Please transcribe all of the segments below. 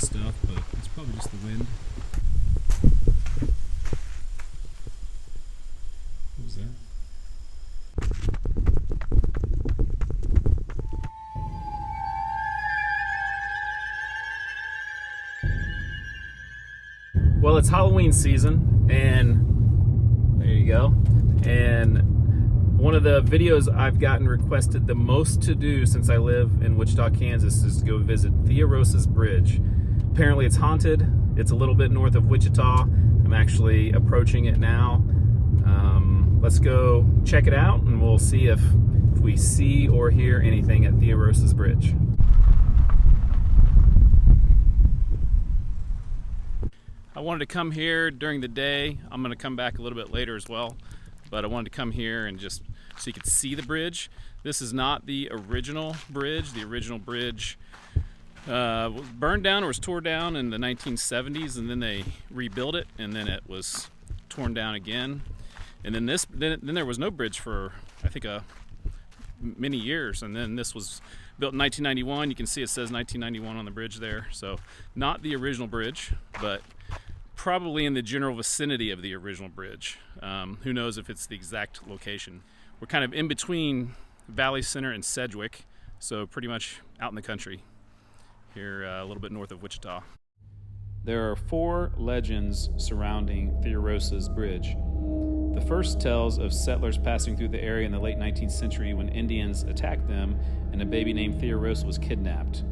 stuff, but it's probably just the wind. What was that? Well, it's Halloween season, and there you go. And one of the videos I've gotten requested the most to do since I live in Wichita, Kansas is to go visit Theorosa's Bridge. Apparently it's haunted. It's a little bit north of Wichita. I'm actually approaching it now. Let's go check it out, and we'll see if we see or hear anything at Theorosa's Bridge. I wanted to come here during the day. I'm going to come back a little bit later as well, but I wanted to come here and just so you could see the bridge. This is not the original bridge. The original bridge was burned down or was torn down in the 1970s, and then they rebuilt it, and then it was torn down again. And then then there was no bridge for, I think, many years, and then this was built in 1991. You can see it says 1991 on the bridge there. So not the original bridge, but probably in the general vicinity of the original bridge. Who knows if it's the exact location. We're kind of in between Valley Center and Sedgwick, so pretty much out in the country here, a little bit north of Wichita. There are 4 legends surrounding Theorosa's Bridge. The first tells of settlers passing through the area in the late 19th century when Indians attacked them and a baby named Theorosa was kidnapped.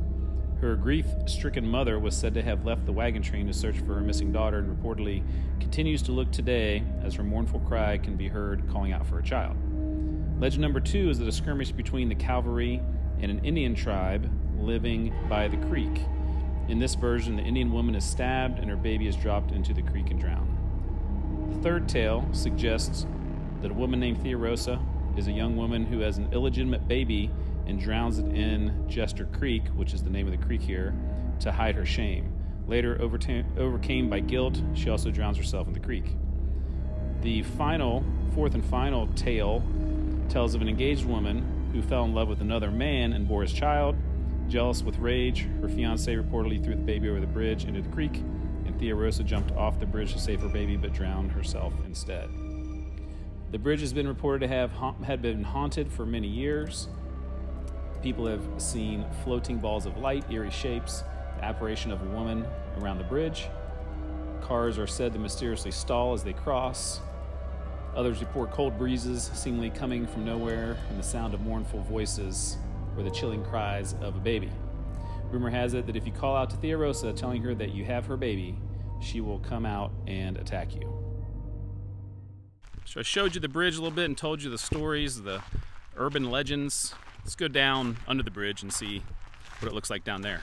Her grief-stricken mother was said to have left the wagon train to search for her missing daughter, and reportedly continues to look today as her mournful cry can be heard calling out for a child. Legend number 2 is that a skirmish between the cavalry and an Indian tribe living by the creek. In this version, the Indian woman is stabbed and her baby is dropped into the creek and drowned. The third tale suggests that a woman named Theorosa is a young woman who has an illegitimate baby and drowns it in Jester Creek, which is the name of the creek here, to hide her shame. Later, overcame by guilt, she also drowns herself in the creek. The fourth and final tale tells of an engaged woman who fell in love with another man and bore his child. Jealous with rage, her fiancé reportedly threw the baby over the bridge into the creek, and Theorosa jumped off the bridge to save her baby but drowned herself instead. The bridge has been reported to had been haunted for many years. People have seen floating balls of light, eerie shapes, the apparition of a woman around the bridge. Cars are said to mysteriously stall as they cross. Others report cold breezes seemingly coming from nowhere and the sound of mournful voices or the chilling cries of a baby. Rumor has it that if you call out to Theorosa telling her that you have her baby, she will come out and attack you. So I showed you the bridge a little bit and told you the stories, the urban legends. Let's go down under the bridge and see what it looks like down there.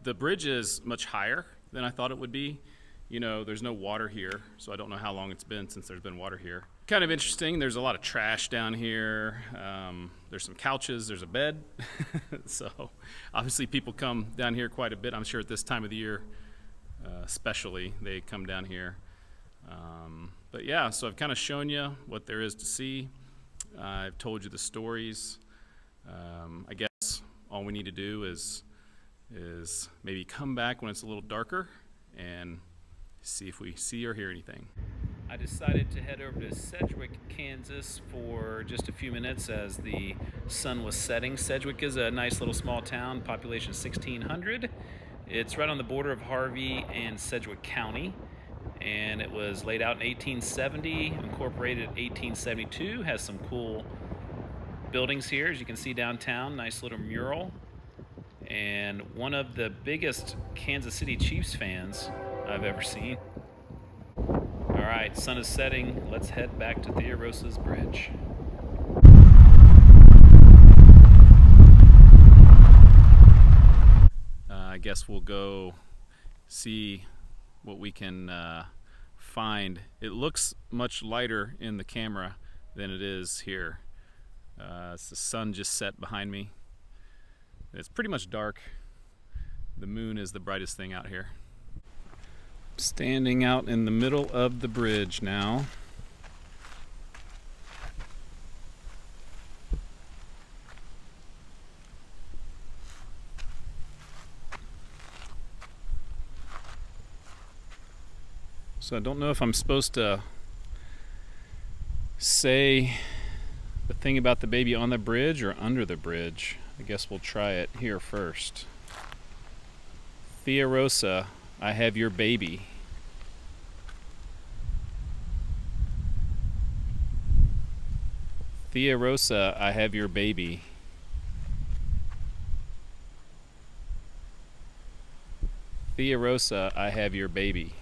The bridge is much higher than I thought it would be. You know, there's no water here, so I don't know how long it's been since there's been water here. Kind of interesting, there's a lot of trash down here. There's some couches, there's a bed. So obviously people come down here quite a bit. I'm sure at this time of the year, especially, they come down here. But yeah, so I've kind of shown you what there is to see. I've told you the stories. I guess all we need to do is maybe come back when it's a little darker and see if we see or hear anything. I decided to head over to Sedgwick, Kansas for just a few minutes as the sun was setting. Sedgwick is a nice little small town, population 1,600. It's right on the border of Harvey and Sedgwick County, and it was laid out in 1870, incorporated in 1872, has some cool buildings here, as you can see downtown, nice little mural. And one of the biggest Kansas City Chiefs fans I've ever seen. All right, sun is setting. Let's head back to Theorosa's Bridge. I guess we'll go see what we can find. It looks much lighter in the camera than it is here. The sun just set behind me. It's pretty much dark. The moon is the brightest thing out here. Standing out in the middle of the bridge now. So I don't know if I'm supposed to say the thing about the baby on the bridge or under the bridge. I guess we'll try it here first. Theorosa, I have your baby. Theorosa, I have your baby. Theorosa, I have your baby.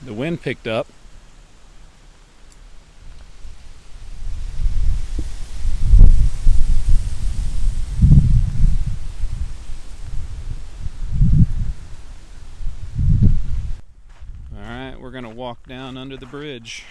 The wind picked up. All right, we're gonna walk down under the bridge.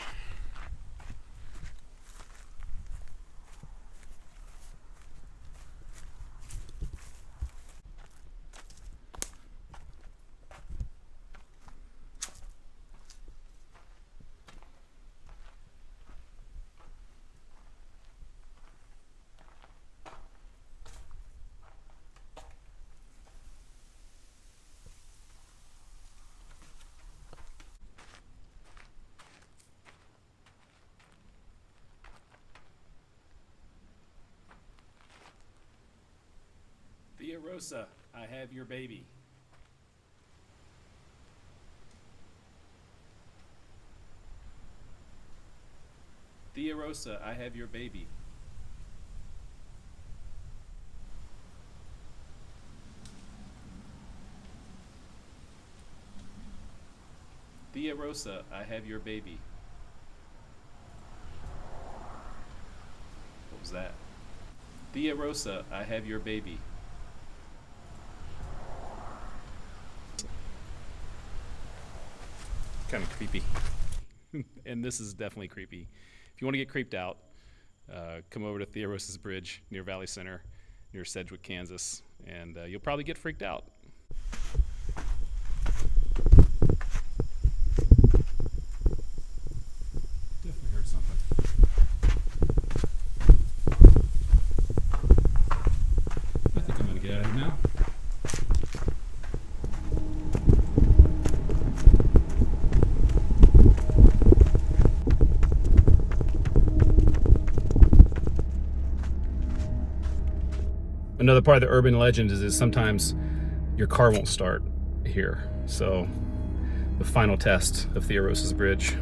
Theorosa, I have your baby. Theorosa, I have your baby. Theorosa, I have your baby. What was that? Theorosa, I have your baby. Kind of creepy. And this is definitely creepy. If you want to get creeped out, come over to Theorosa's Bridge near Valley Center, near Sedgwick, Kansas, and you'll probably get freaked out. Definitely heard something. I think I'm going to get out of here now. Another part of the urban legend is sometimes your car won't start here. So the final test of Theorosa's Bridge.